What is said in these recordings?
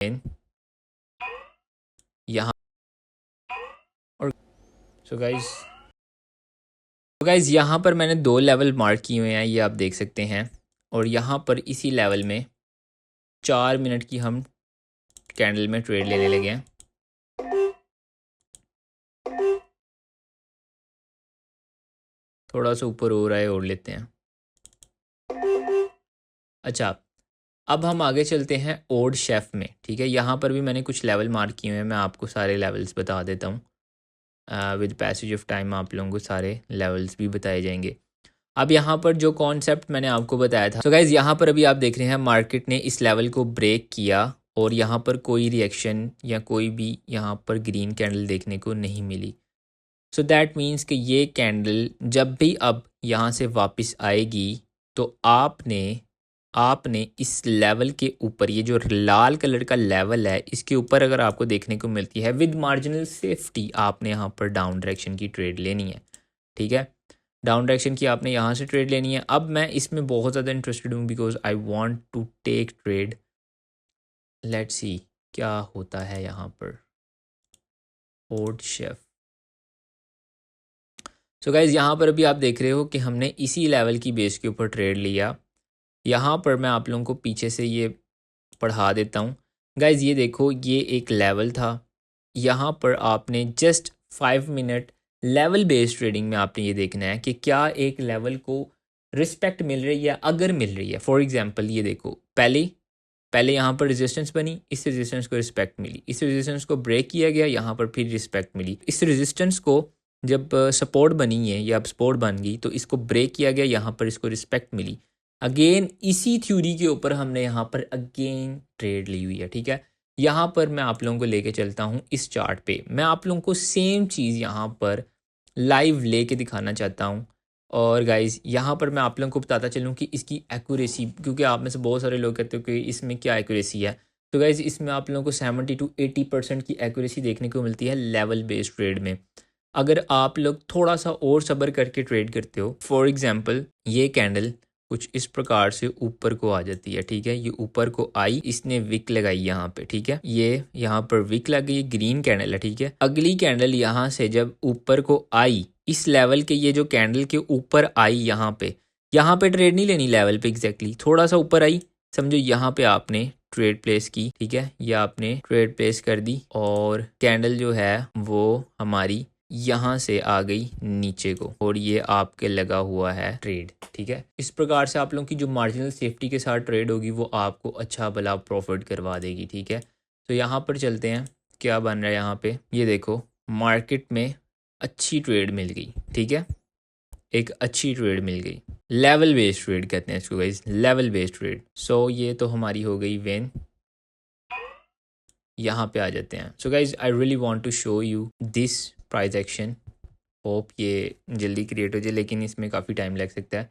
यहाँ और so guys यहाँ पर मैंने 2 लेवल मार्क किए हुए हैं, ये आप देख सकते हैं। और यहाँ पर इसी लेवल में 4 मिनट की हम कैंडल में ट्रेड लेने लगे हैं। थोड़ा सा ऊपर हो रहा है, और लेते हैं। अच्छा, अब हम आगे चलते हैं ओड शेफ में। ठीक है, यहाँ पर भी मैंने कुछ लेवल मार्क किए हुए हैं, मैं आपको सारे लेवल्स बता देता हूँ। विद पैसेज ऑफ टाइम आप लोगों को सारे लेवल्स भी बताए जाएंगे। अब यहाँ पर जो कॉन्सेप्ट मैंने आपको बताया था, तो गाइज़ यहाँ पर अभी आप देख रहे हैं मार्केट ने इस लेवल को ब्रेक किया और यहाँ पर कोई रिएक्शन या कोई भी यहाँ पर ग्रीन कैंडल देखने को नहीं मिली। सो दैट मीन्स कि ये कैंडल जब भी अब यहाँ से वापस आएगी तो आपने आपने इस लेवल के ऊपर, ये जो लाल कलर का लेवल है, इसके ऊपर अगर आपको देखने को मिलती है विद मार्जिनल सेफ्टी, आपने यहाँ पर डाउन डायरेक्शन की ट्रेड लेनी है। ठीक है, डाउन डायरेक्शन की आपने यहाँ से ट्रेड लेनी है। अब मैं इसमें बहुत ज़्यादा इंटरेस्टेड हूँ because I want to take trade. Let's see क्या होता है यहाँ पर। Odd chef. सो गाइज यहाँ पर अभी आप देख रहे हो कि हमने इसी लेवल की बेस के ऊपर ट्रेड लिया। यहाँ पर मैं आप लोगों को पीछे से ये पढ़ा देता हूँ। गाइज ये देखो, ये एक लेवल था। यहाँ पर आपने just 5 minute level based trading में आपने ये देखना है कि क्या एक लेवल को रिस्पेक्ट मिल रही है। अगर मिल रही है, फॉर एग्जांपल ये देखो, पहले पहले यहाँ पर रेजिस्टेंस बनी, इस रेजिस्टेंस को रिस्पेक्ट मिली, इस रेजिस्टेंस को ब्रेक किया गया, यहाँ पर फिर रिस्पेक्ट मिली। इस रेजिस्टेंस को जब सपोर्ट बनी है या अब सपोर्ट बन गई तो इसको ब्रेक किया गया, यहाँ पर इसको रिस्पेक्ट मिली। अगेन इसी थ्योरी के ऊपर हमने यहाँ पर अगेन ट्रेड ली हुई है। ठीक है, यहाँ पर मैं आप लोगों को लेके चलता हूँ इस चार्ट पे। मैं आप लोगों को सेम चीज़ यहाँ पर लाइव लेके दिखाना चाहता हूँ। और गाइज यहाँ पर मैं आप लोगों को बताता चलूँ कि इसकी एक्यूरेसी, क्योंकि आप में से बहुत सारे लोग कहते हो कि इसमें क्या एक्यूरेसी है। तो गाइज इसमें आप लोगों को 70 to 80% की एक्यूरेसी देखने को मिलती है लेवल बेस्ड ट्रेड में। अगर आप लोग थोड़ा सा और सब्र करके ट्रेड करते हो, फॉर एग्जांपल ये कैंडल कुछ इस प्रकार से ऊपर को आ जाती है। ठीक है, ये ऊपर को आई, इसने विक लगाई यहाँ पे। ठीक है, ये यहाँ पर विक लग गई, ग्रीन कैंडल है। ठीक है, अगली कैंडल यहाँ से जब ऊपर को आई, इस लेवल के, ये जो कैंडल के ऊपर आई, यहाँ पे ट्रेड नहीं लेनी लेवल पे एग्जैक्टली, थोड़ा सा ऊपर आई, समझो यहाँ पे आपने ट्रेड प्लेस की। ठीक है, ये आपने ट्रेड प्लेस कर दी और कैंडल जो है वो हमारी यहाँ से आ गई नीचे को और ये आपके लगा हुआ है ट्रेड। ठीक है, इस प्रकार से आप लोगों की जो मार्जिनल सेफ्टी के साथ ट्रेड होगी वो आपको अच्छा भला प्रॉफिट करवा देगी। ठीक है, तो यहाँ पर चलते हैं, क्या बन रहा है यहाँ पे। ये देखो, मार्केट में अच्छी ट्रेड मिल गई। ठीक है, एक अच्छी ट्रेड मिल गई, लेवल बेस्ड ट्रेड कहते हैं इसको गाइस, लेवल बेस्ड ट्रेड। सो ये तो हमारी हो गई वेन। यहाँ पे आ जाते हैं। So guys I really want to show you this price action. Hope ये जल्दी क्रिएट हो जाए, लेकिन इसमें काफ़ी टाइम लग सकता है,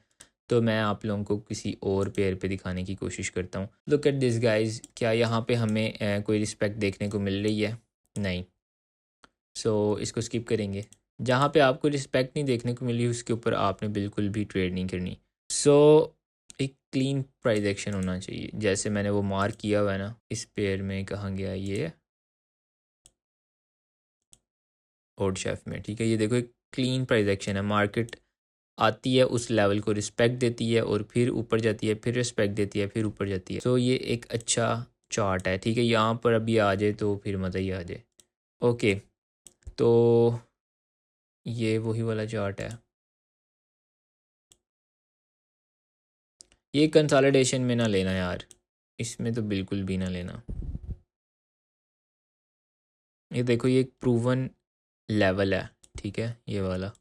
तो मैं आप लोगों को किसी और पेयर पे दिखाने की कोशिश करता हूँ। लुक एट दिस गाइज, क्या यहाँ पे हमें कोई रिस्पेक्ट देखने को मिल रही है? नहीं। सो इसको स्किप करेंगे। जहाँ पे आपको रिस्पेक्ट नहीं देखने को मिली उसके ऊपर आपने बिल्कुल भी ट्रेड नहीं करनी। सो एक क्लीन प्राइस एक्शन होना चाहिए, जैसे मैंने वो मार्क किया हुआ है ना, इस पेयर में कहाँ गया ये, ओड शेफ में। ठीक है, ये देखो एक क्लीन प्राइस एक्शन है। मार्केट आती है, उस लेवल को रिस्पेक्ट देती है और फिर ऊपर जाती है, फिर रिस्पेक्ट देती है, फिर ऊपर जाती है। सो ये एक अच्छा चार्ट है। ठीक है, यहाँ पर अभी आ जाए तो फिर मज़ा ही आ जाए। ओके, तो ये वही वाला चार्ट है। ये कंसोलिडेशन में ना लेना यार, इसमें तो बिल्कुल भी ना लेना। ये देखो, ये एक प्रूवन लेवल है। ठीक है, ये वाला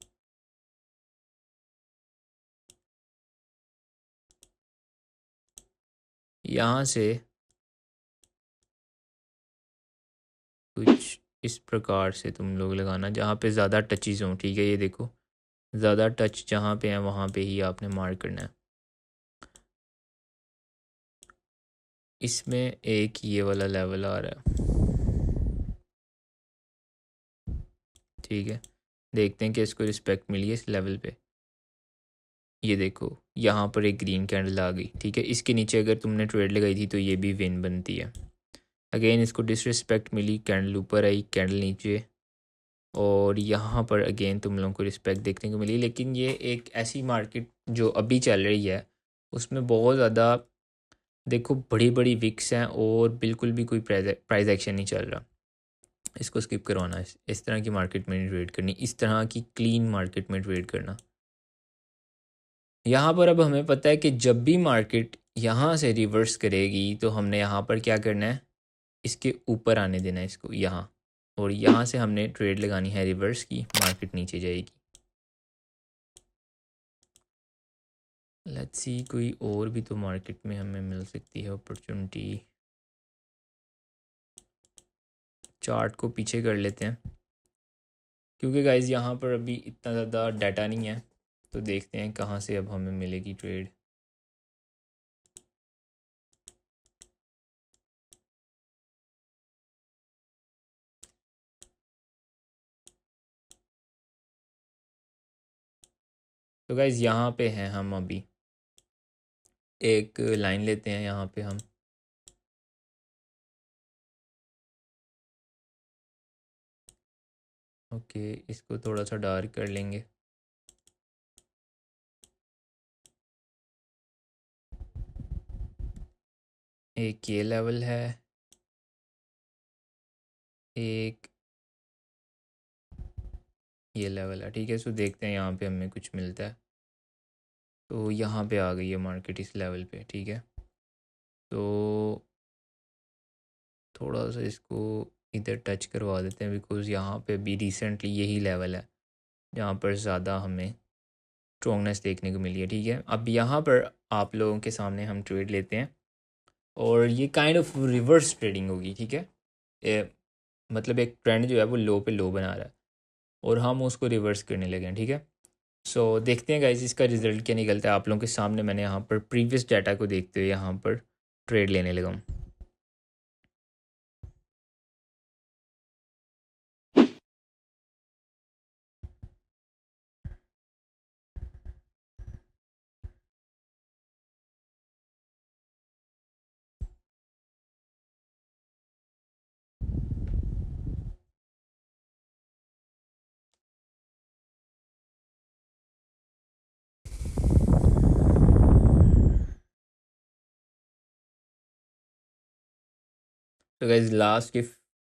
यहाँ से कुछ इस प्रकार से तुम लोग लगाना जहाँ पे ज़्यादा टचेज़ हों। ठीक है, ये देखो, ज़्यादा टच जहाँ पे हैं वहाँ पे ही आपने मार्क करना है। इसमें एक ये वाला लेवल आ रहा है। ठीक है, देखते हैं कि इसको रिस्पेक्ट मिली है इस लेवल पे। ये देखो, यहाँ पर एक ग्रीन कैंडल आ गई। ठीक है, इसके नीचे अगर तुमने ट्रेड लगाई थी तो ये भी विन बनती है। अगेन इसको डिसरिस्पेक्ट मिली, कैंडल ऊपर आई, कैंडल नीचे, और यहाँ पर अगेन तुम लोगों को रिस्पेक्ट देखने को मिली। लेकिन ये एक ऐसी मार्केट जो अभी चल रही है उसमें बहुत ज़्यादा देखो बड़ी बड़ी विक्स हैं और बिल्कुल भी कोई प्राइस एक्शन नहीं चल रहा। इसको स्किप करवाना है, इस तरह की मार्केट में ट्रेड करनी, इस तरह की क्लीन मार्केट में ट्रेड करना। यहाँ पर अब हमें पता है कि जब भी मार्केट यहाँ से रिवर्स करेगी तो हमने यहाँ पर क्या करना है, इसके ऊपर आने देना है इसको यहाँ, और यहाँ से हमने ट्रेड लगानी है रिवर्स की, मार्केट नीचे जाएगी। लेट्स सी कोई और भी तो मार्केट में हमें मिल सकती है अपॉर्चुनिटी। चार्ट को पीछे कर लेते हैं क्योंकि गाइज यहाँ पर अभी इतना ज़्यादा डाटा नहीं है, तो देखते हैं कहाँ से अब हमें मिलेगी ट्रेड। तो गाइज यहाँ पे हैं हम, अभी एक लाइन लेते हैं यहाँ पे हम, ओके इसको थोड़ा सा डार्क कर लेंगे। एक ये लेवल है, एक ये लेवल है, ठीक है। सो देखते हैं यहाँ पे हमें कुछ मिलता है। तो यहाँ पे आ गई है मार्केट इस लेवल पे, ठीक है। तो थोड़ा सा इसको इधर टच करवा देते हैं बिकॉज़ यहाँ पे भी रिसेंटली यही लेवल है जहाँ पर ज़्यादा हमें स्ट्रॉन्गनेस देखने को मिली है, ठीक है। अब यहाँ पर आप लोगों के सामने हम ट्रेड लेते हैं और ये काइंड ऑफ रिवर्स ट्रेडिंग होगी, ठीक है। मतलब एक ट्रेंड जो है वो लो पे लो बना रहा है और हम उसको रिवर्स करने लगे हैं, ठीक है। सो देखते हैं गाइस इसका रिजल्ट क्या निकलता है। आप लोगों के सामने मैंने यहाँ पर प्रीवियस डाटा को देखते हुए यहाँ पर ट्रेड लेने लगा हूँ। तो गाइस लास्ट के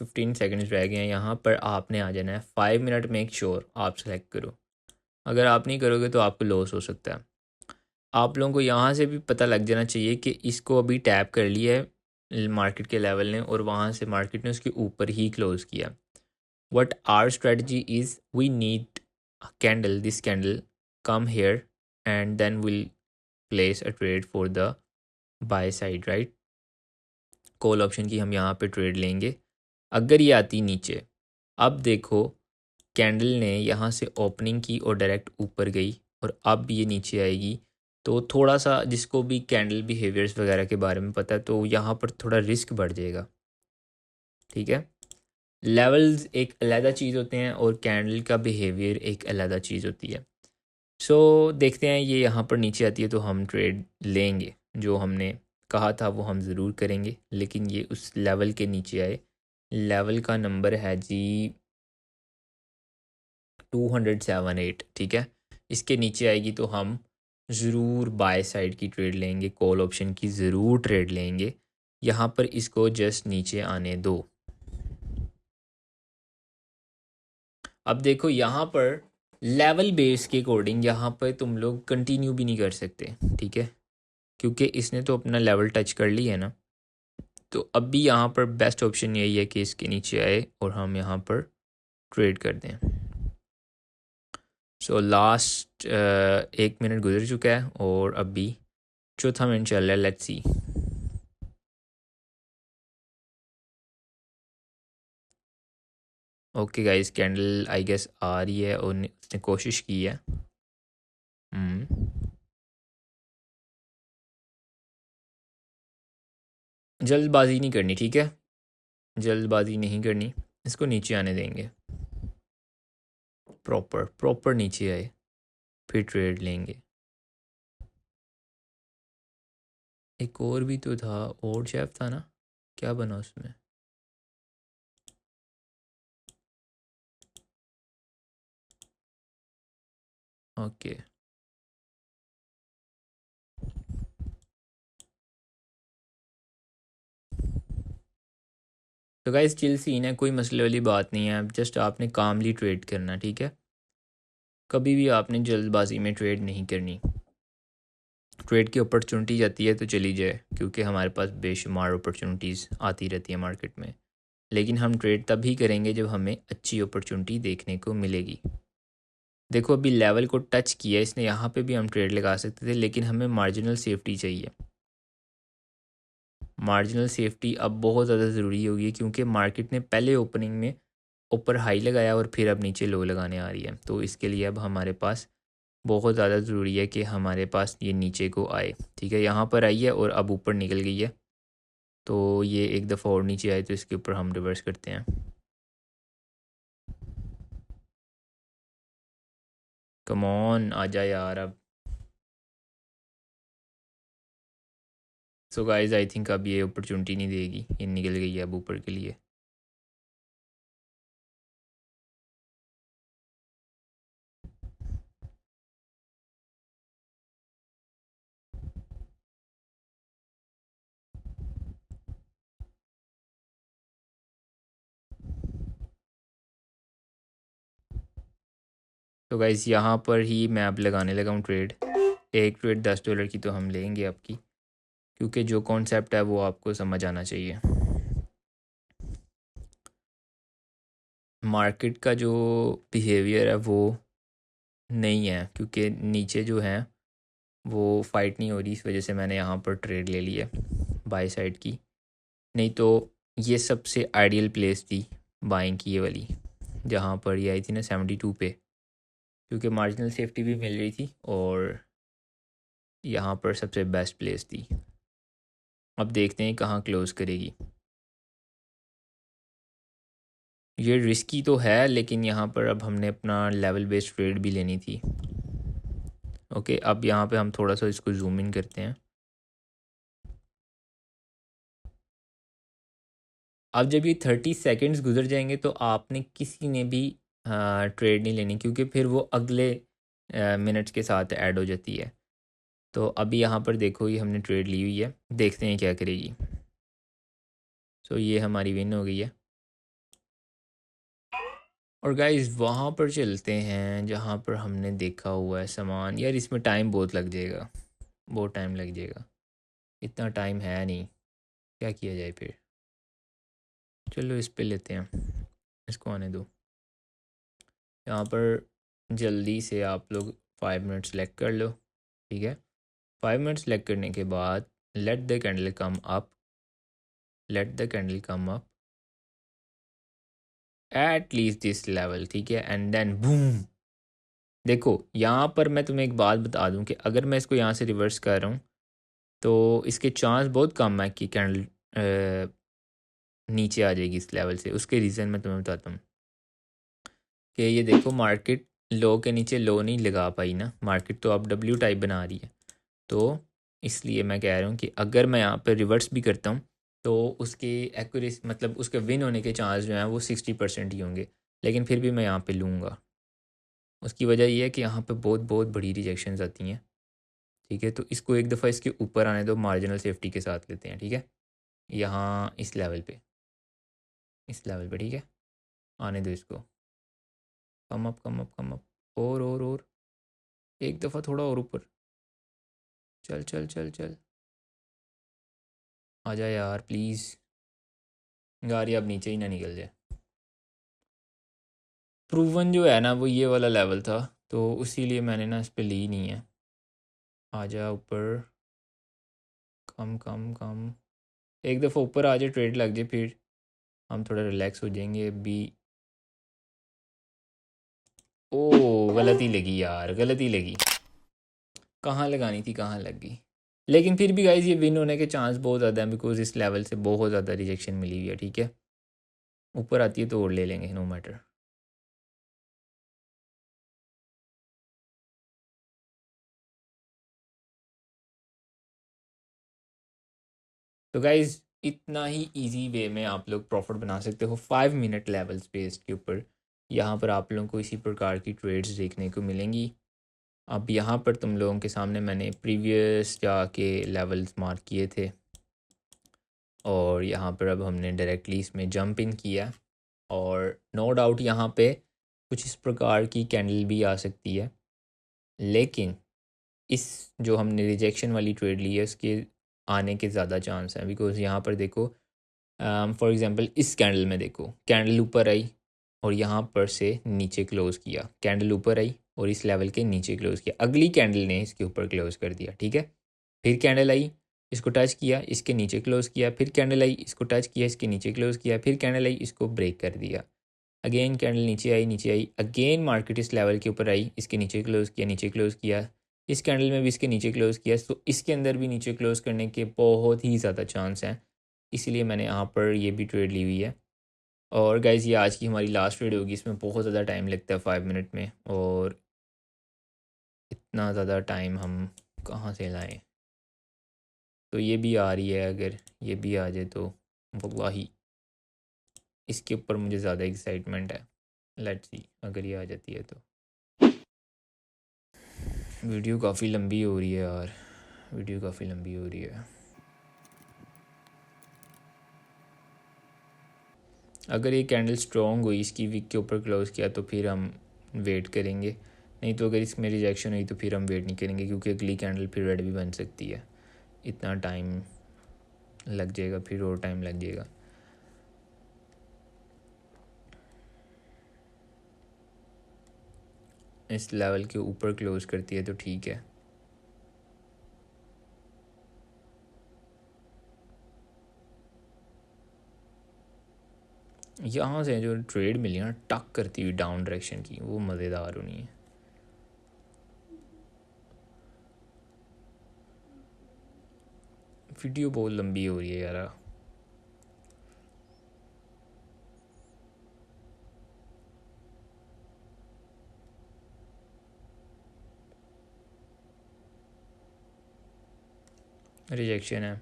15 सेकंड्स रह गए हैं। यहाँ पर आपने आ जाना है 5 मिनट, मेक श्योर आप सेलेक्ट करो। अगर आप नहीं करोगे तो आपको लॉस हो सकता है। आप लोगों को यहाँ से भी पता लग जाना चाहिए कि इसको अभी टैप कर लिया है मार्केट के लेवल ने और वहाँ से मार्केट ने उसके ऊपर ही क्लोज किया। What are strategy is we need candle, this candle come here and then will place a trade for the buy side, right. Call option की हम यहाँ पे ट्रेड लेंगे। अगर ये आती नीचे, अब देखो कैंडल ने यहाँ से ओपनिंग की और डायरेक्ट ऊपर गई और अब ये नीचे आएगी। तो थोड़ा सा जिसको भी कैंडल बिहेवियर्स वगैरह के बारे में पता है तो यहाँ पर थोड़ा रिस्क बढ़ जाएगा, ठीक है। लेवल्स एक अलग चीज़ होते हैं और कैंडल का बिहेवियर एक अलग चीज़ होती है। सो देखते हैं ये यहाँ पर नीचे आती है तो हम ट्रेड लेंगे, जो हमने कहा था वो हम ज़रूर करेंगे। लेकिन ये उस लेवल के नीचे आए, लेवल का नंबर है जी 278, ठीक है। इसके नीचे आएगी तो हम ज़रूर बाय साइड की ट्रेड लेंगे, कॉल ऑप्शन की ज़रूर ट्रेड लेंगे। यहाँ पर इसको जस्ट नीचे आने दो। अब देखो यहाँ पर लेवल बेस के अकॉर्डिंग यहाँ पर तुम लोग कंटिन्यू भी नहीं कर सकते, ठीक है, क्योंकि इसने तो अपना लेवल टच कर लिया है ना। तो अब भी यहाँ पर बेस्ट ऑप्शन यही है कि इसके नीचे आए और हम यहाँ पर ट्रेड कर दें। सो लास्ट 1 मिनट गुजर चुका है और अभी चौथा मिनट चल रहा है। Let's see. Okay guys, candle I guess आ रही है और उसने कोशिश की है। जल्दबाजी नहीं करनी, ठीक है, जल्दबाजी नहीं करनी। इसको नीचे आने देंगे, प्रॉपर प्रॉपर नीचे आए फिर ट्रेड लेंगे। एक और भी तो था, और शेफ था ना, क्या बना उसमें। ओके, तो गाइस चिल सीन है, कोई मसले वाली बात नहीं है, जस्ट आपने कामली ट्रेड करना, ठीक है। कभी भी आपने जल्दबाजी में ट्रेड नहीं करनी। ट्रेड की अपॉर्चुनिटी आती है तो चली जाए, क्योंकि हमारे पास बेशुमार अपॉर्चुनिटीज़ आती रहती है मार्केट में। लेकिन हम ट्रेड तभी करेंगे जब हमें अच्छी अपॉर्चुनिटी देखने को मिलेगी। देखो अभी लेवल को टच किया इसने, यहाँ पे भी हम ट्रेड लगा सकते थे, लेकिन हमें मार्जिनल सेफ्टी चाहिए। मार्जिनल सेफ्टी अब बहुत ज़्यादा ज़रूरी होगी, क्योंकि मार्केट ने पहले ओपनिंग में ऊपर हाई लगाया और फिर अब नीचे लो लगाने आ रही है। तो इसके लिए अब हमारे पास बहुत ज़्यादा ज़रूरी है कि हमारे पास ये नीचे को आए, ठीक है। यहाँ पर आई है और अब ऊपर निकल गई है, तो ये एक दफ़ा और नीचे आए तो इसके ऊपर हम रिवर्स करते हैं। कम ऑन आ जा यार अब। सो गाइस आई थिंक अब ये अपॉर्चुनिटी नहीं देगी, ये निकल गई है अब ऊपर के लिए। तो गाइस यहाँ पर ही मैं अब लगाने लगा हूँ ट्रेड। एक ट्रेड $10 की तो हम लेंगे आपकी, क्योंकि जो कॉन्सेप्ट है वो आपको समझ आना चाहिए। मार्केट का जो बिहेवियर है वो नहीं है, क्योंकि नीचे जो है वो फाइट नहीं हो रही, इस वजह से मैंने यहाँ पर ट्रेड ले लिया बाई साइड की। नहीं तो ये सबसे आइडियल प्लेस थी बाइंग की, ये वाली जहाँ पर ये आई थी ना 72 पे, क्योंकि मार्जिनल सेफ्टी भी मिल रही थी और यहाँ पर सबसे बेस्ट प्लेस थी। अब देखते हैं कहाँ क्लोज करेगी। ये रिस्की तो है, लेकिन यहाँ पर अब हमने अपना लेवल बेस्ड ट्रेड भी लेनी थी। ओके, अब यहाँ पे हम थोड़ा सा इसको जूम इन करते हैं। अब जब ये 30 सेकेंड्स गुजर जाएंगे तो आपने किसी ने भी ट्रेड नहीं लेनी, क्योंकि फिर वो अगले मिनट्स के साथ ऐड हो जाती है। तो अभी यहाँ पर देखो ये हमने ट्रेड ली हुई है, देखते हैं क्या करेगी। सो ये हमारी विन हो गई है। और गाइस वहाँ पर चलते हैं जहाँ पर हमने देखा हुआ है सामान। यार इसमें टाइम बहुत लग जाएगा, बहुत टाइम लग जाएगा, इतना टाइम है नहीं, क्या किया जाए फिर। चलो इस पे लेते हैं, इसको आने दो। यहाँ पर जल्दी से आप लोग 5 मिनट सेलेक्ट कर लो, ठीक है। 5 मिनट सेलेक्ट करने के बाद let the candle come up, let the candle come up at least this level, ठीक है, एंड देन बूम। देखो यहाँ पर मैं तुम्हें एक बात बता दूं कि अगर मैं इसको यहाँ से रिवर्स कर रहा हूँ तो इसके चांस बहुत कम है कि कैंडल नीचे आ जाएगी इस लेवल से। उसके रीज़न मैं तुम्हें बताता हूँ कि ये देखो मार्केट लो के नीचे लो नहीं लगा पाई ना, मार्केट तो अब डब्ल्यू टाइप बना रही है। तो इसलिए मैं कह रहा हूँ कि अगर मैं यहाँ पर रिवर्स भी करता हूँ तो उसके एक्यूरेसी मतलब उसके विन होने के चांस जो हैं वो 60% ही होंगे, लेकिन फिर भी मैं यहाँ पे लूँगा। उसकी वजह ये है कि यहाँ पे बहुत बहुत बड़ी रिजेक्शंस आती हैं, ठीक है। तो इसको एक दफ़ा इसके ऊपर आने दो, मार्जिनल सेफ्टी के साथ लेते हैं, ठीक है। यहाँ इस लेवल पे, इस लेवल पे, ठीक है, आने दो इसको। Come up come up come up, और एक दफ़ा थोड़ा और ऊपर, चल चल चल चल, आ जा यार प्लीज़। गाड़ी अब नीचे ही ना निकल जाए। प्रूवन जो है ना वो ये वाला लेवल था, तो इसीलिए मैंने ना इस पर ली नहीं है। आ जा ऊपर, कम कम कम, एक दफ़ा ऊपर आ जाए, ट्रेड लग जाए, फिर हम थोड़ा रिलैक्स हो जाएंगे अभी। ओ गलती लगी यार, गलती लगी, कहाँ लगानी थी कहाँ लग गई। लेकिन फिर भी गाइज ये विन होने के चांस बहुत ज़्यादा हैं, बिकॉज इस लेवल से बहुत ज़्यादा रिजेक्शन मिली हुई है, ठीक है। ऊपर आती है तो और ले लेंगे नो मैटर। तो गाइज इतना ही इजी वे में आप लोग प्रॉफिट बना सकते हो 5 मिनट लेवल स्पेस के ऊपर। यहाँ पर आप लोगों को इसी प्रकार की ट्रेड्स देखने को मिलेंगी। अब यहाँ पर तुम लोगों के सामने मैंने प्रीवियस जाके लेवल्स मार्क किए थे और यहाँ पर अब हमने डायरेक्टली इसमें जंप इन किया और नो डाउट यहाँ पे कुछ इस प्रकार की कैंडल भी आ सकती है, लेकिन इस जो हमने रिजेक्शन वाली ट्रेड ली है उसके आने के ज़्यादा चांस हैं। बिकॉज यहाँ पर देखो फॉर एग्ज़ाम्पल इस कैंडल में देखो, कैंडल ऊपर आई और यहाँ पर से नीचे क्लोज़ किया, कैंडल ऊपर आई और इस लेवल के नीचे क्लोज़ किया, अगली कैंडल ने इसके ऊपर क्लोज़ कर दिया, ठीक है। फिर कैंडल आई, इसको टच किया, इसके नीचे क्लोज़ किया, फिर कैंडल आई, इसको टच किया, इसके नीचे क्लोज़ किया, फिर कैंडल आई, इसको ब्रेक कर दिया, अगेन कैंडल नीचे आई, अगेन मार्केट इस लेवल के ऊपर आई, इसके नीचे क्लोज़ किया, नीचे क्लोज़ किया, इस कैंडल में भी इसके नीचे क्लोज़ किया, तो इसके अंदर भी नीचे क्लोज़ करने के बहुत ही ज़्यादा चांस हैं, इसीलिए मैंने यहाँ पर ये भी ट्रेड ली हुई है। और गाइज़ ये आज की हमारी लास्ट ट्रेड होगी, इसमें बहुत ज़्यादा टाइम लगता है 5 मिनट में, और इतना ज़्यादा टाइम हम कहाँ से लाएं। तो ये भी आ रही है, अगर ये भी आ जाए तो वल्लाही इसके ऊपर मुझे ज़्यादा एक्साइटमेंट है। लेट्स सी अगर ये आ जाती है तो। वीडियो काफ़ी लंबी हो रही है यार, वीडियो काफ़ी लंबी हो रही है। अगर ये कैंडल स्ट्रॉन्ग हुई, इसकी वीक के ऊपर क्लोज़ किया तो फिर हम वेट करेंगे, नहीं तो अगर इसमें रिजेक्शन हुई तो फिर हम वेट नहीं करेंगे, क्योंकि अगली कैंडल फिर रेड भी बन सकती है, इतना टाइम लग जाएगा, फिर और टाइम लग जाएगा। इस लेवल के ऊपर क्लोज़ करती है तो ठीक है। यहाँ से जो ट्रेड मिली ना टक करती हुई डाउन डायरेक्शन की, वो मज़ेदार होनी है। वीडियो बहुत लंबी हो रही है यार। रिजेक्शन है,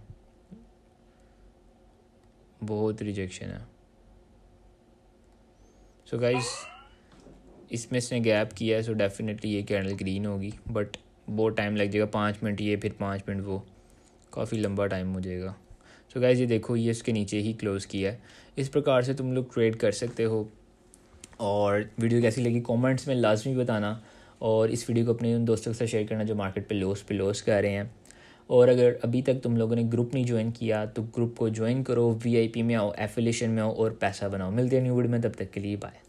बहुत रिजेक्शन है। सो गाइस इसमें इसने गैप किया है, सो डेफिनेटली ये कैंडल ग्रीन होगी, बट बहुत टाइम लग जाएगा, 5 मिनट ये फिर 5 मिनट वो, काफ़ी लंबा टाइम हो जाएगा। सो गाइस ये देखो, ये इसके नीचे ही क्लोज़ किया है। इस प्रकार से तुम लोग ट्रेड कर सकते हो। और वीडियो कैसी लगी कमेंट्स में लाजमी बताना, और इस वीडियो को अपने उन दोस्तों के साथ शेयर करना जो मार्केट पे लॉस कर रहे हैं। और अगर अभी तक तुम लोगों ने ग्रुप नहीं ज्वाइन किया तो ग्रुप को ज्वाइन करो, VIP में आओ, एफिलिएशन में आओ और पैसा बनाओ। मिलते हैं न्यू वीडियो में, तब तक के लिए बाय।